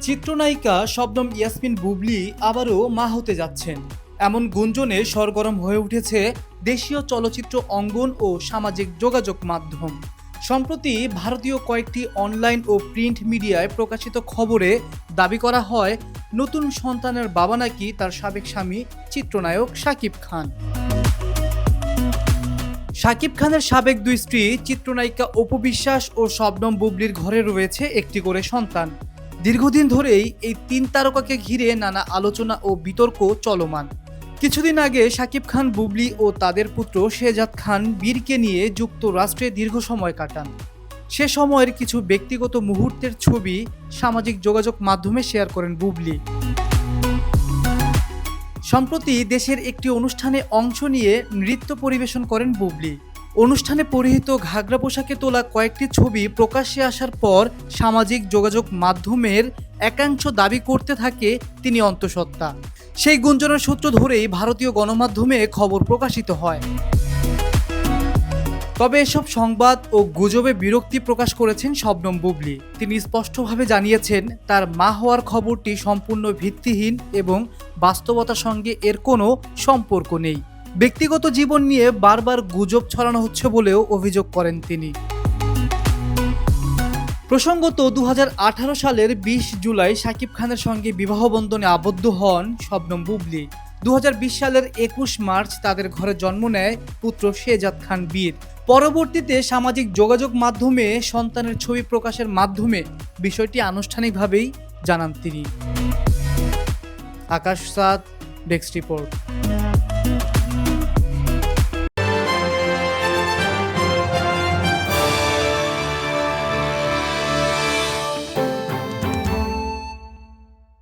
চিত্রনায়িকা শবনম ইয়াসমিন বুবলী আবারও মা হতে যাচ্ছেন, এমন গুঞ্জনে সরগরম হয়ে উঠেছে দেশীয় চলচ্চিত্র অঙ্গন ও সামাজিক যোগাযোগ মাধ্যম। সম্প্রতি ভারতীয় কয়েকটি অনলাইন ও প্রিন্ট মিডিয়ায় প্রকাশিত খবরে দাবি করা হয় নতুন সন্তানের বাবা নাকি তার সাবেক স্বামী চিত্রনায়ক শাকিব খান। শাকিব খানের সাবেক দুই স্ত্রী চিত্রনায়িকা অপু বিশ্বাস ও শবনম বুবলীর ঘরে রয়েছে একটি করে সন্তান। দীর্ঘদিন ধরেই এই তিন তারকাকে ঘিরে নানা আলোচনা ও বিতর্ক চলমান। কিছুদিন আগে শাকিব খান বুবলী ও তাদের পুত্র শেহজাদ খান বীরকে নিয়ে যুক্তরাষ্ট্রে দীর্ঘ সময় কাটান। সে সময়ের কিছু ব্যক্তিগত মুহূর্তের ছবি সামাজিক যোগাযোগ মাধ্যমে শেয়ার করেন বুবলী। সম্প্রতি দেশের একটি অনুষ্ঠানে অংশ নিয়ে নৃত্য পরিবেশন করেন বুবলী। অনুষ্ঠানে পরিহিত ঘাগরা পোশাকে তোলা কয়েকটি ছবি প্রকাশ্যে আসার পর সামাজিক যোগাযোগ মাধ্যমের একাংশ দাবি করতে থাকে তিনি অন্তঃসত্ত্বা। সেই গুঞ্জনের সূত্র ধরেই ভারতীয় গণমাধ্যমে খবর প্রকাশিত হয়। তবে এসব সংবাদ ও গুজবে বিরক্তি প্রকাশ করেছেন শবনম বুবলী। তিনি স্পষ্টভাবে জানিয়েছেন তার মা হওয়ার খবরটি সম্পূর্ণ ভিত্তিহীন এবং বাস্তবতার সঙ্গে এর কোনো সম্পর্ক নেই। ব্যক্তিগত জীবন নিয়ে বারবার গুজব ছড়ানো হচ্ছে বলেও অভিযোগ করেন তিনি। প্রসঙ্গত 2018 সালের 20 জুলাই শাকিব খানের সঙ্গে বিবাহ বন্ধনে আবদ্ধ হন শবনম বুবলী। 2020 সালের 21 মার্চ তাদের ঘরে জন্ম নেয় পুত্র শেহজাদ খান বীর। পরবর্তীতে সামাজিক যোগাযোগ মাধ্যমে সন্তানের ছবি প্রকাশের মাধ্যমে বিষয়টি আনুষ্ঠানিকভাবেই জানান তিনি। আকাশ সাদ, ডেস্ক রিপোর্ট।